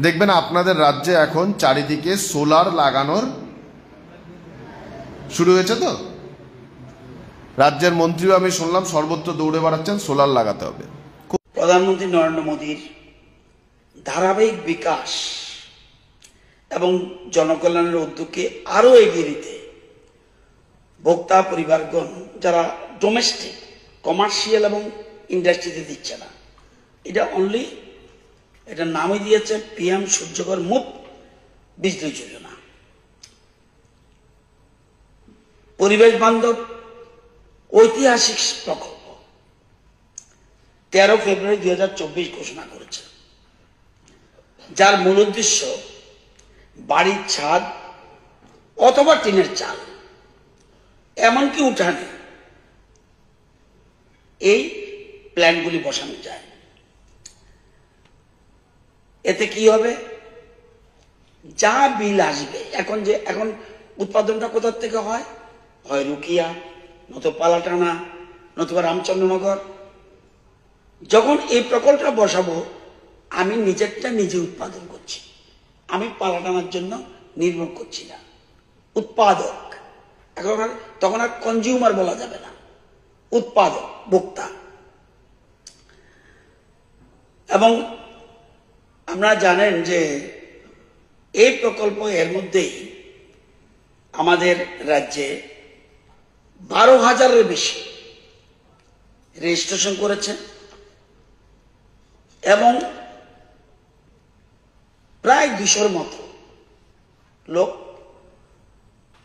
দেখবেন আপনাদের রাজ্যে এখন চারিদিকে সোলার লাগানোর শুরু হয়েছে। তো রাজ্যের মন্ত্রীও আমি শুনলাম সর্বত্র দৌড়ে বেড়াচ্ছেন সোলার লাগাতে হবে। প্রধানমন্ত্রী নরেন্দ্র মোদীর ধারাবাহিক বিকাশ এবং জনকল্যাণের উদ্যোগকে আরো এগিয়ে দিতে ভোক্তা পরিবারগণ যারা ডোমেস্টিক কমার্শিয়াল এবং ইন্ডাস্ট্রিতে দিচ্ছে না, এটা অনলি এটার নামই দিয়েছে পিএম সূর্যঘর মুফত বিজলি যোজনা। পরিবেশ বান্ধব ঐতিহাসিক প্রকল্প 13 ফেব্রুয়ারি 2024 ঘোষণা করেছে, যার মূল উদ্দেশ্য বাড়ির ছাদ অথবা টিনের চাল এমনকি উঠানে এই প্ল্যান্টগুলি বসানো যায়। এতে কি হবে, যা বিল আসবে, এখন উৎপাদনটা কোথা থেকে হয় রুকিয়া, নতুবা পালাটানা, নতুবা রামচন্দ্রনগর। যখন এই প্রকল্পটা বসাবো আমি নিজেরটা নিজে উৎপাদন করছি, আমি পালাটানার জন্য নির্ভর করছি না, উৎপাদক। তখন আর কনজিউমার বলা যাবে না, উৎপাদক, ভোক্তা। এবং আপনারা জানেন যে এই প্রকল্প এর মধ্যেই আমাদের রাজ্যে 12,000-এর বেশি রেজিস্ট্রেশন করেছে এবং প্রায় 200-র মতো লোক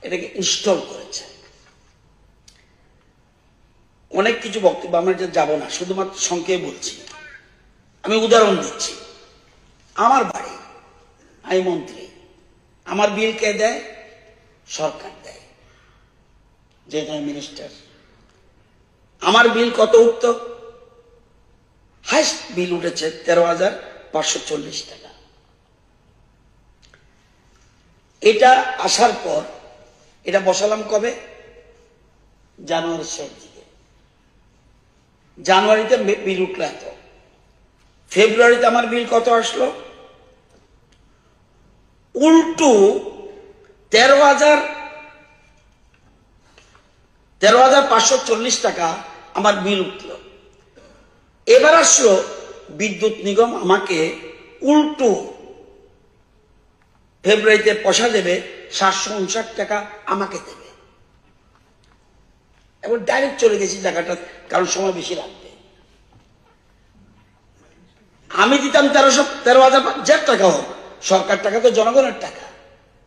এটাকে ইনস্টল করেছে। অনেক কিছু বক্তব্য আমরা যাব না, শুধুমাত্র সংক্ষেপে বলছি। আমি উদাহরণ দিচ্ছি। আমার বাড়ি, আমি মন্ত্রী, আমার বিল কে দেয়? সরকার দেয়, যেহেতু আমি মিনিস্টার। আমার বিল কত উঠত? হাইস্ট বিল উঠেছে 13,540 টাকা। এটা আসার পর এটা বসালাম কবে? জানুয়ারির শেষ দিকে। জানুয়ারিতে বিল উঠলো এত, ফেব্রুয়ারিতে আমার বিল কত আসলো? উল্টো 13,540 টাকা আমার বিল উঠল। এবার আসলো বিদ্যুৎ নিগম আমাকে উল্টো ফেব্রুয়ারিতে পয়সা দেবে 759 টাকা আমাকে দেবে। এবার ডাইরেক্ট চলে গেছি জায়গাটা, কারণ সময় বেশি লাগবে। আমি দিতাম 13,000 টাকা হোক, সরকার টাকা তো জনগণের টাকা।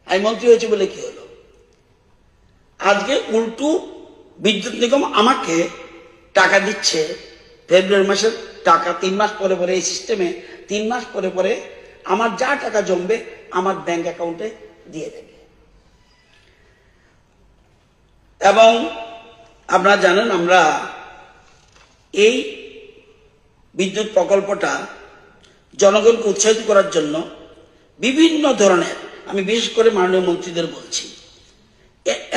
আমি মন্ত্রী হয়েছি বলে কি হলো? আজকে উল্টো বিদ্যুৎ নিগম আমাকে টাকা দিচ্ছে ফেব্রুয়ারি মাসের টাকা 3 মাস পরে পরে। এই সিস্টেমে 3 মাস পরে পরে আমার যা টাকা জমবে আমার ব্যাংক অ্যাকাউন্টে দিয়ে দেবে। এবং আপনারা জানেন আমরা এই বিদ্যুৎ প্রকল্পটা জনগণকে উৎসাহিত করার জন্য বিভিন্ন ধরনের, আমি বিশেষ করে মাননীয় মন্ত্রীদের বলছি,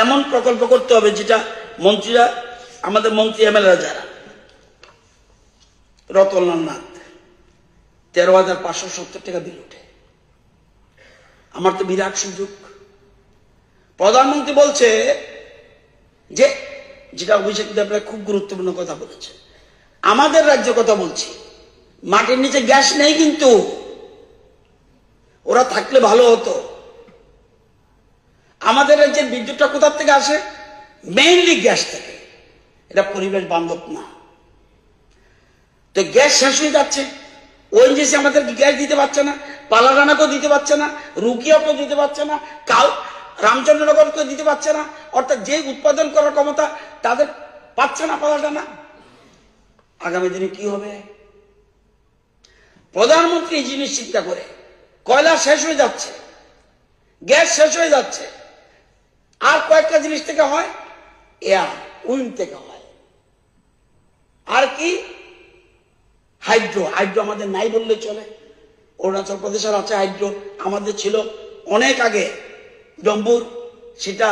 এমন প্রকল্প করতে হবে যেটা মন্ত্রীরা, আমাদের মন্ত্রী এমএলএরা যারা, রতনলাল নাথ 13,570 টাকা বিল উঠে। আমার তো বিরাট সুযোগ। প্রধানমন্ত্রী বলছে যে, যেটা অভিষেক দেবরা খুব গুরুত্বপূর্ণ কথা বলেছে, আমাদের রাজ্যের কথা বলছি, মাটির নিচে গ্যাস নেই, কিন্তু ওরা থাকলে ভালো হতো। আমাদের রাজ্যের বিদ্যুৎটা কোথা থেকে আসে? মেইনলি গ্যাস থেকে। এটা পরিবেশ বান্ধব না। তো গ্যাস শেষ হয়ে যাচ্ছে, ওএনজিসি আমাদের গ্যাস দিতে পারছে না, পালাডানাকেও দিতে পারছে না, রুকিয়াকেও দিতে পারছে না, রামচন্দ্রনগরকেও দিতে পারছে না। অর্থাৎ যে উৎপাদন করার ক্ষমতা তাদের পাচ্ছে না পালাডানা। আগামী দিনে কি হবে? প্রধানমন্ত্রী এই জিনিস চিন্তা করে, কয়লা শেষ হয়ে যাচ্ছে, গ্যাস শেষ হয়ে যাচ্ছে, আর কয়েকটা জিনিস থেকে হয়, এয়ার উইন্ড থেকে হয়, আর কি হাইড্রো। হাইড্রো আমাদের নাই বললে চলে, অরুণাচল প্রদেশের আছে হাইড্রো, আমাদের ছিল অনেক আগে ডম্বুর, সেটা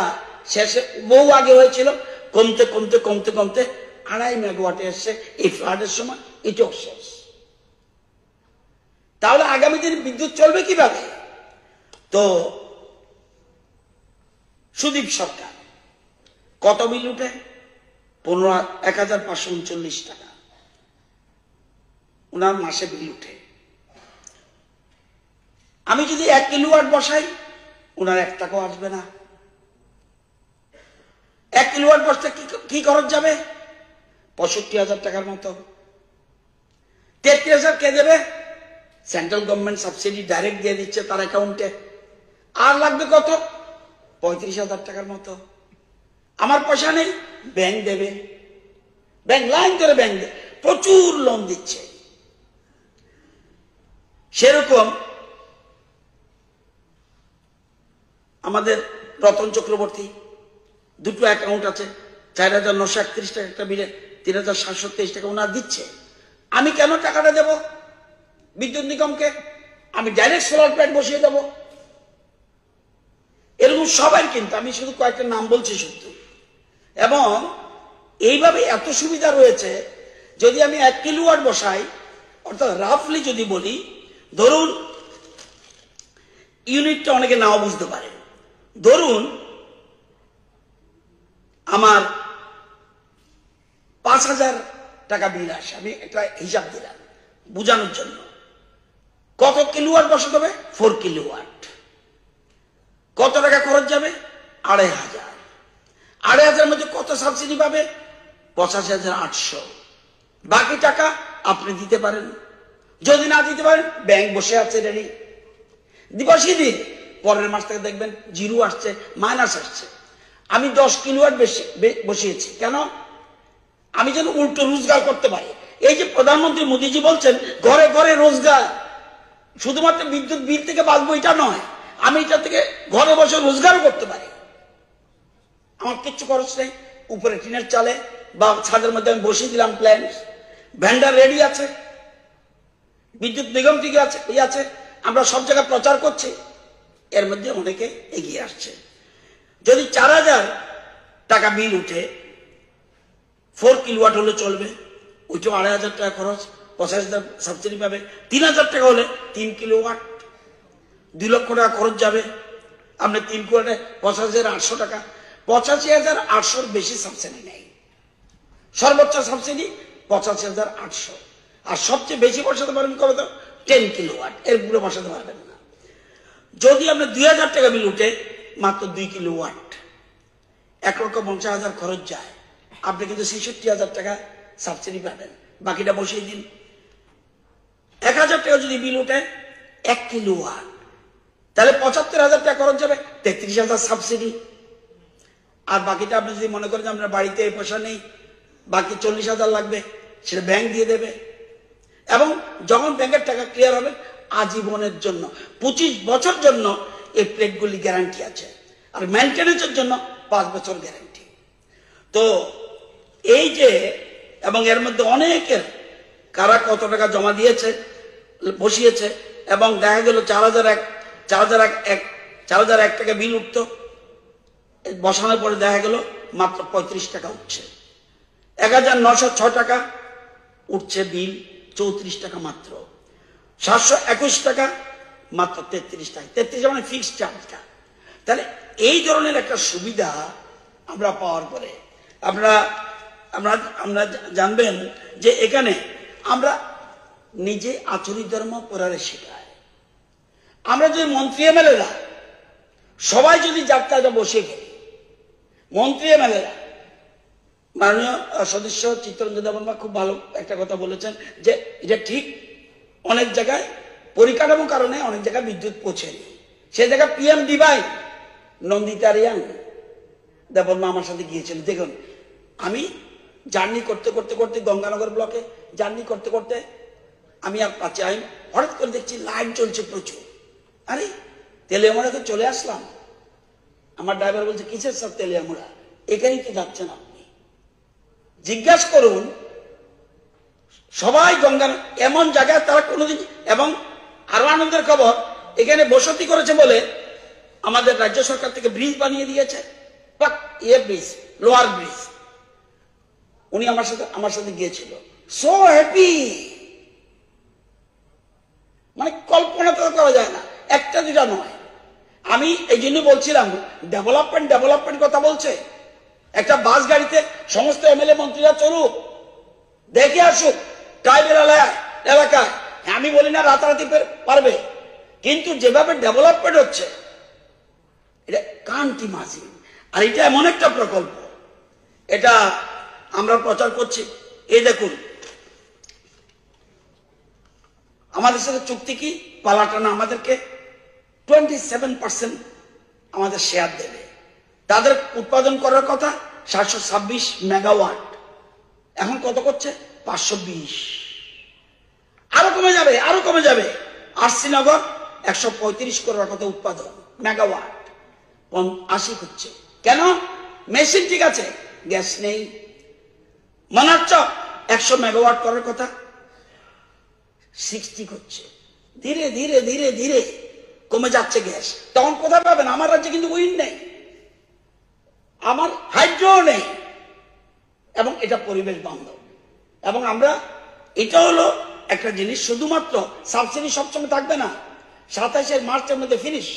শেষে বহু আগে হয়েছিল, কমতে কমতে কমতে কমতে 2.5 মেগাওয়াটে এসছে। এই ফ্লাডের সময় এটাও শেষ। তাহলে আগামী দিনে বিদ্যুৎ চলবে কিভাবে? তো সুদীপ সরকার কত বিল উঠে? 15,539 টাকা ওনার মাসে বিল উঠে। আমি যদি 1 কিলোওয়াট বসাই, ওনার 1 টাকাও আসবে না। 1 কিলোওয়াট বসতে কি খরচ যাবে? 65,000 টাকার মতো। 33,000 কে দেবে? সেন্ট্রাল গভর্নমেন্ট সাবসিডি ডাইরেক্ট দিয়ে দিচ্ছে তার অ্যাকাউন্টে। আর লাগবে কত? 35,000 টাকার মতো। আমার পয়সা নেই, ব্যাংক দেবে। ব্যাংক লাইন ধরে ব্যাংক দেবে, প্রচুর লোন দিচ্ছে। সেরকম আমাদের রতন চক্রবর্তী দুটো অ্যাকাউন্ট আছে, 4,931 টাকা একটা বিলে 3,723 টাকা ওনার দিচ্ছে। আমি কেন টাকাটা দেব বিদ্যুৎ নিগমকে? আমি ডাইরেক্ট সোলার প্ল্যান্ট বসিয়ে দেব। এরকম সবাই, কিন্তু আমি শুধু কয়েকটা নাম বলছি শুধু। এবং এইভাবে এত সুবিধা রয়েছে। যদি আমি 1 কিলোওয়াট বসাই, অর্থাৎ রাফলি যদি বলি, ধরুন ইউনিটটা অনেকে নাও বুঝতে পারে, ধরুন আমার 5,000 টাকা বিল আসে, আমি একটা হিসাব দিলাম বুঝানোর জন্য। কত কিলোওয়াট বসাতে হবে? 4 কিলোওয়াট। কত টাকা খরচ যাবে? 2,500। 2,500 মধ্যে কত সাবসিডি পাবে? 85,800। বাকি টাকা আপনি দিতে পারেন। যদি না দিতে পারেন, ব্যাংক বসে আছে রেডি, বসিয়ে দিন। পরের মাস থেকে দেখবেন জিরো আসছে, মাইনাস আসছে। আমি 10 কিলোওয়াট বসিয়েছি কেন? আমি যেন উল্টো রোজগার করতে পারি। এই যে প্রধানমন্ত্রী মোদীজি বলছেন ঘরে ঘরে রোজগার, শুধুমাত্র বিদ্যুৎ বিল থেকে বাঁচবো এটা নয়, আমি এটা থেকে ঘরে বসে রোজগারও করতে পারি। আমার কিচ্ছু খরচ নেই, উপরে টিনের চালে বা ছাদের মধ্যে আমি বসিয়ে দিলাম প্ল্যান্ট, ভ্যান্ডার রেডি আছে, বিদ্যুৎ নিগম থেকে আছে, আমরা সব জায়গায় প্রচার করছি। এর মধ্যে অনেকে এগিয়ে আসছে। যদি 4,000 টাকা বিল উঠে, 4 কিলোওয়াট হলে চলবে, ওইটাও 2,500 টাকা খরচ, 85,000 সাবসিডি পাবে। 3,000 টাকা হলে 3 কিলোওয়াট, 2 লক্ষ টাকা খরচ যাবে। আপনি 3 কিলোওয়াটে 85,800 টাকা। 85,800 বেশি সাবসিডি নেই, সর্বোচ্চ সাবসিডি 85,800। আর সবচেয়ে বেশি বসাতে পারবেন কত? 10 কিলোওয়াট, এর পুরো বসাতে পারবেন না। যদি আপনার 2,000 টাকা বিল উঠে, মাত্র 2 কিলোওয়াট, 1,50,000 খরচ যায়, আপনি কিন্তু 66,000 টাকা সাবসিডি পাবেন। বাকিটা বসিয়ে দিন। 1,000 টাকা যদি বিল উঠে 1 কিলোওয়াট, তাহলে 75,000 টাকা খরচ যাবে, 33,000 সাবসিডি। আর বাকিটা আপনি যদি মনে করেন আপনার বাড়িতে এই পয়সা নেই, বাকি 40,000 লাগবে, সেটা ব্যাংক দিয়ে দেবে। এবং যখন ব্যাংকের টাকা ক্লিয়ার হবে, আজীবনের জন্য 25 বছর জন্য এই প্লেটগুলি গ্যারান্টি আছে। আর মেনটেন্যান্সের জন্য 5 বছর গ্যারান্টি। তো এই যে, এবং এর মধ্যে অনেকের কারা কত টাকা জমা দিয়েছে, বসিয়েছে, এবং দেখা গেল 4,001 টাকা বিল উঠত, বসানোর পরে দেখা গেল মাত্র 35 টাকা উঠছে। 1,906 টাকা উঠছে বিল, 34 টাকা মাত্র। 721 টাকা মাত্র 33 টাকা। 33 মানে ফিক্সড চার্জটা। তাহলে এই ধরনের একটা সুবিধা আমরা পাওয়ার পরে আমরা জানবেন যে এখানে আমরা নিজে আচরিত ধর্ম পড়ারে শেখায়। আমরা যদি মন্ত্রী এমএলএরা সবাই যদি যাত্রাটা বসে গেলি, মন্ত্রী এমএলএরা, মাননীয় সদস্য চিত্তরঞ্জন দেববর্মা খুব ভালো একটা কথা বলেছেন যে এটা ঠিক, অনেক জায়গায় পরিকাঠামো কারণে অনেক জায়গায় বিদ্যুৎ পৌঁছেনি। সে জায়গায় পিএম ডিভাই নন্দিতা রিয়াং দেববর্মা আমার সাথে গিয়েছিলেন। দেখুন, আমি জার্নি করতে করতে গঙ্গানগর ব্লকে জার্নি করতে আমি আর পাচ্ছি, আমি হঠাৎ করে দেখছি লাইট জ্বলছে প্রচুর। আরে তেলিয়ামুড়াতে চলে আসলাম। আমার ড্রাইভার বলছে কিসের সব তেলিয়ামুড়া, এখানেই তো যাচ্ছেন আপনি, জিজ্ঞাসা করুন। সবাই গঙ্গা এমন জায়গায় তারা কোনোদিন, এবং আরো আনন্দের খবর, এখানে বসতি করেছে বলে আমাদের রাজ্য সরকার থেকে ব্রিজ বানিয়ে দিয়েছে, ব্রিজ, লোয়ার ব্রিজ। উনি আমার সাথে গিয়েছিল, সো হ্যাপি। মানে কল্পনা তো করা যায় না, একটা দুটা নয়। আমি এই জন্য বলছিলাম ডেভেলপমেন্ট কথা বলছে। একটা বাস গাড়িতে সমস্ত এমএলএ মন্ত্রীরা চলুক, দেখে আসুক ট্রাইবেল এলাকায়। আমি বলি না রাতারাতি পারবে, কিন্তু যেভাবে ডেভেলপমেন্ট হচ্ছে এটা কান্ট ইমাজিন। আর এটা এমন একটা প্রকল্প, এটা আমরা প্রচার করছি। এই দেখুন, আমাদের সাথে চুক্তি কি, পালাটানা আমাদেরকে 27% আমাদের শেয়ার দেবে। তাদের উৎপাদন করার কথা 726 মেগাওয়াট, এখন কত করছে 520। আরো কমে যাবে। আর শ্রীনগর 135 করার কথা উৎপাদন মেগাওয়াট, 80 হচ্ছে। কেন? মেশিন ঠিক আছে, গ্যাস নেই। মনারচক 100 মেগাওয়াট করার কথা, 60 হচ্ছে। ধীরে ধীরে ধীরে ধীরে কমে যাচ্ছে গ্যাস। তখন কোথায় পাবেন? আমার রাজ্যে কিন্তু উইন্ড নেই, আমার হাইড্রো নেই, এবং এটা পরিবেশ বান্ধব। এবং আমরা, এটা হলো একটা জিনিস, শুধুমাত্র সাবসিডি সবসময় থাকবে না। 27 মার্চের মধ্যে ফিনিশ,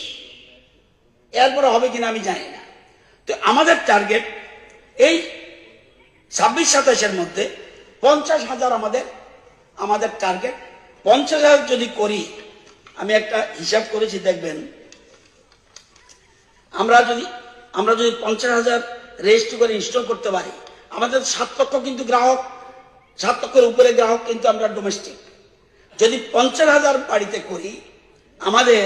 এরপরে হবে কিনা আমি জানি না। তো আমাদের টার্গেট এই 26-27 মধ্যে 50,000 আমাদের টার্গেট। 50,000 যদি করি, আমি একটা হিসাব করেছি, দেখবেন আমরা যদি 50,000 রেজিস্ট্রি করে ইনস্টল করতে পারি, আমাদের 7 লক্ষ কিন্তু গ্রাহক, 7 লক্ষের উপরে গ্রাহক কিন্তু আমরা ডোমেস্টিক। যদি 50,000 বাড়িতে করি, আমাদের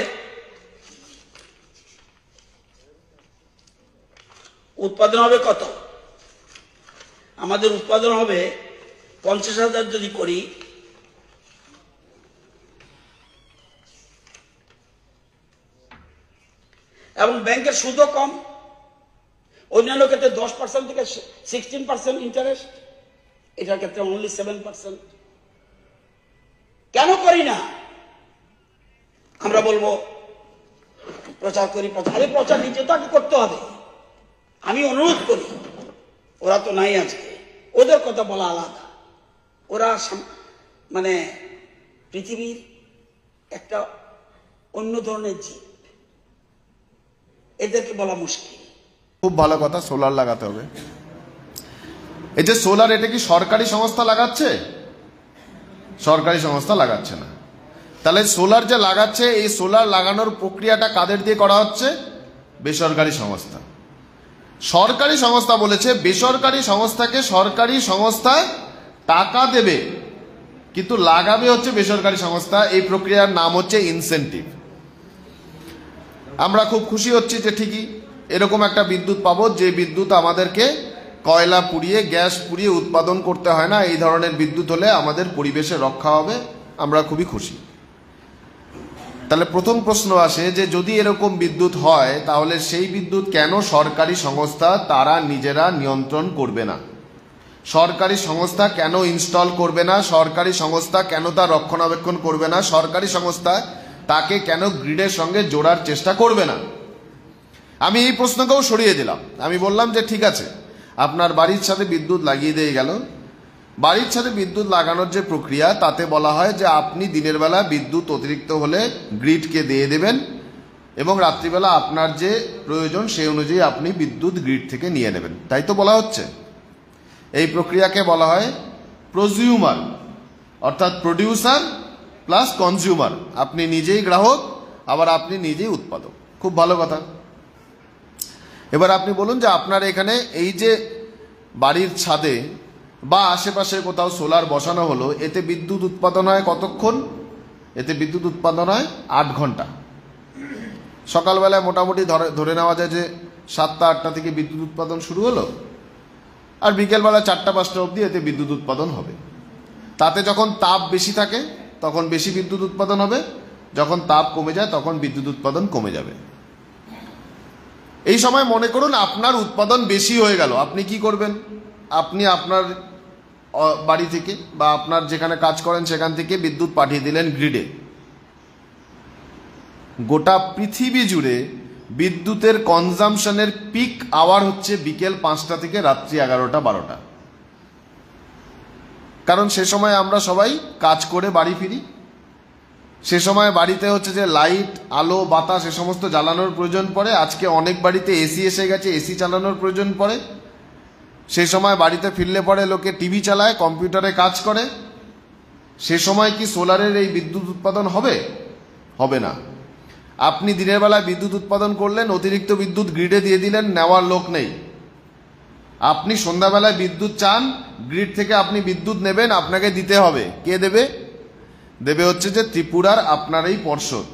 উৎপাদন হবে কত? আমাদের উৎপাদন হবে 50,000 যদি করি, এবং ব্যাংকের সুদও কম। অন্যান্য ক্ষেত্রে 10% থেকে 16% ইন্টারেস্ট, এটার ক্ষেত্রে অনলি 7%। কেন করি না? আমরা বলবো প্রচার করি, প্রচার নিজে তাকে করতে হবে। আমি অনুরোধ করি, ওরা তো নাই আজকে, ওদের কথা বলা আলাদা। ওরা মানে পৃথিবীর একটা অন্য ধরনের জীব, এদেরকে বলা মুশকিল। খুব ভালো কথা, সোলার লাগাতে হবে। এই যে সোলার, এটা কি সরকারি সংস্থা লাগাচ্ছে? সরকারি সংস্থা লাগাচ্ছে না। তাহলে সোলার যে লাগাচ্ছে, এই সোলার লাগানোর প্রক্রিয়াটা কাদের দিয়ে করা হচ্ছে? বেসরকারি সংস্থা। সরকারি সংস্থা বলেছে বেসরকারি সংস্থাকে সরকারি সংস্থায় টাকা দেবে, কিন্তু লাগাবে হচ্ছে বেসরকারি সংস্থা। এই প্রক্রিয়ার নাম হচ্ছে ইনসেন্টিভ। আমরা খুব খুশি হচ্ছি যে ঠিকই এরকম একটা বিদ্যুৎ পাবো, যে বিদ্যুৎ আমাদেরকে কয়লা পুড়িয়ে, গ্যাস পুড়িয়ে উৎপাদন করতে হয় না। এই ধরনের বিদ্যুৎ হলে আমাদের পরিবেশে রক্ষা হবে, আমরা খুবই খুশি। তাহলে প্রথম প্রশ্ন আসে যে যদি এরকম বিদ্যুৎ হয়, তাহলে সেই বিদ্যুৎ কেন সরকারি সংস্থা তারা নিজেরা নিয়ন্ত্রণ করবে না? সরকারি সংস্থা কেন ইনস্টল করবে না? সরকারি সংস্থা কেন তার রক্ষণাবেক্ষণ করবে না? সরকারি সংস্থা তাকে কেন গ্রিডের সঙ্গে জোড়ার চেষ্টা করবে না? আমি এই প্রশ্নকেও সরিয়ে দিলাম। আমি বললাম যে ঠিক আছে, আপনার বাড়ির সাথে বিদ্যুৎ লাগিয়ে দিয়ে গেল। বাড়ির সাথে বিদ্যুৎ লাগানোর যে প্রক্রিয়া, তাতে বলা হয় যে আপনি দিনের বেলা বিদ্যুৎ অতিরিক্ত হলে গ্রিডকে দিয়ে দেবেন, এবং রাত্রিবেলা আপনার যে প্রয়োজন সেই অনুযায়ী আপনি বিদ্যুৎ গ্রিড থেকে নিয়ে নেবেন। তাই তো বলা হচ্ছে। এই প্রক্রিয়াকে বলা হয় প্রজিউমার, অর্থাৎ প্রডিউসার প্লাস কনজিউমার। আপনি নিজেই গ্রাহক, আবার আপনি নিজেই উৎপাদক। খুব ভালো কথা। এবার আপনি বলুন যে আপনার এখানে এই যে বাড়ির ছাদে বা আশেপাশে কোথাও সোলার বসানো হলো, এতে বিদ্যুৎ উৎপাদন হয় কতক্ষণ? এতে বিদ্যুৎ উৎপাদন হয় 8 ঘন্টা। সকালবেলায় মোটামুটি ধরে নেওয়া যায় যে 7টা-8টা থেকে বিদ্যুৎ উৎপাদন শুরু হলো, আর বিকেলবেলা 4টা-5টা অবধি এতে বিদ্যুৎ উৎপাদন হবে। তাতে যখন তাপ বেশি থাকে তখন বেশি বিদ্যুৎ উৎপাদন হবে, যখন তাপ কমে যায় তখন বিদ্যুৎ উৎপাদন কমে যাবে। এই সময় মনে করুন আপনার উৎপাদন বেশি হয়ে গেল, আপনি কি করবেন? আপনি আপনার বাড়ি থেকে বা আপনার যেখানে কাজ করেন সেখান থেকে বিদ্যুৎ পাঠিয়ে দিলেন গ্রিডে। গোটা পৃথিবী জুড়ে বিদ্যুতের কনজামশনের পিক আওয়ার হচ্ছে বিকেল 5টা থেকে রাত্রি 11টা-12টা। কারণ সে সময় আমরা সবাই কাজ করে বাড়ি ফিরি। সে সময় বাড়িতে হচ্ছে যে লাইট, আলো, বাতাস এ সমস্ত জ্বালানোর প্রয়োজন পড়ে। আজকে অনেক বাড়িতে এসি এসে গেছে, এসি চালানোর প্রয়োজন পড়ে। সেই সময় বাড়িতে ফিরলে পরে লোকে টিভি চালায়, কম্পিউটারে কাজ করে। সে সময় কি সোলারের এই বিদ্যুৎ উৎপাদন হবে? হবে না। আপনি দিনের বেলায় বিদ্যুৎ উৎপাদন করলেন, অতিরিক্ত বিদ্যুৎ গ্রিডে দিয়ে দিলেন, নেওয়ার লোক নেই। আপনি সন্ধ্যাবেলায় বিদ্যুৎ চান, গ্রিড থেকে আপনি বিদ্যুৎ নেবেন, আপনাকে দিতে হবে। কে দেবে? দেবে হচ্ছে যে ত্রিপুরার আপনার এই পর্ষদ।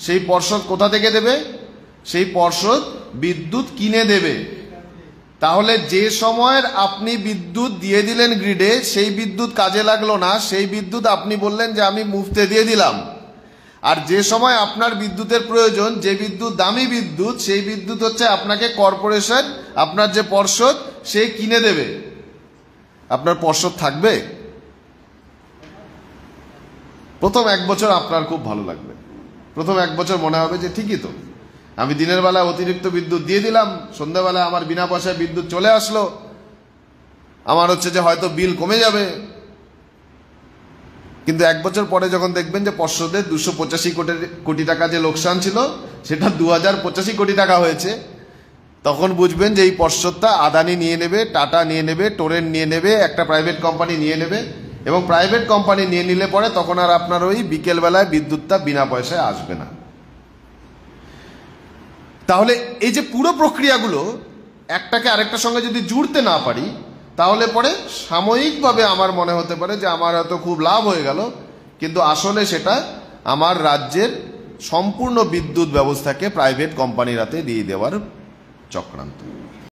সেই পর্ষদ কোথা থেকে দেবে? সেই পর্ষদ বিদ্যুৎ কিনে দেবে। তাহলে যে সময়ের আপনি বিদ্যুৎ দিয়ে দিলেন গ্রিডে, সেই বিদ্যুৎ কাজে লাগলো না, সেই বিদ্যুৎ আপনি বললেন যে আমি মুফতে দিয়ে দিলাম। আর যে সময় আপনার বিদ্যুতের প্রয়োজন, যে বিদ্যুৎ দামি বিদ্যুৎ, সেই বিদ্যুৎ হচ্ছে আপনাকে কর্পোরেশন, আপনার যে পর্ষদ, সে কিনে দেবে। আপনার পর্ষদ থাকবে? প্রথম 1 বছর আপনার খুব ভালো লাগবে। প্রথম 1 বছর মনে হবে যে ঠিকই তো, আমি দিনের বেলা অতিরিক্ত বিদ্যুৎ দিয়ে দিলাম, সন্ধ্যাবেলা আমার বিনা পয়সায় বিদ্যুৎ চলে আসলো, আমার হচ্ছে যে হয়তো বিল কমে যাবে। কিন্তু 1 বছর পরে যখন দেখবেন যে পর্ষদের 285 কোটি টাকা যে লোকসান ছিল, সেটা 2085 কোটি টাকা হয়েছে, তখন বুঝবেন যে এই পর্ষদটা আদানি নিয়ে নেবে, টাটা নিয়ে নেবে, টোরেন্ট নিয়ে নেবে, একটা প্রাইভেট কোম্পানি নিয়ে নেবে। এবং প্রাইভেট কোম্পানি নিয়ে নিলে পরে তখন আর আপনার ওই বিকেলবেলায় বিদ্যুৎটা বিনা পয়সায় আসবে না। তাহলে এই যে পুরো প্রক্রিয়াগুলো একটাকে আরেকটার সঙ্গে যদি জুড়তে না পারি, তাহলে পরে সাময়িকভাবে আমার মনে হতে পারে যে আমার হয়তো খুব লাভ হয়ে গেল, কিন্তু আসলে সেটা আমার রাজ্যের সম্পূর্ণ বিদ্যুৎ ব্যবস্থাকে প্রাইভেট কোম্পানির হাতে দিয়ে দেওয়ার চক্রান্ত।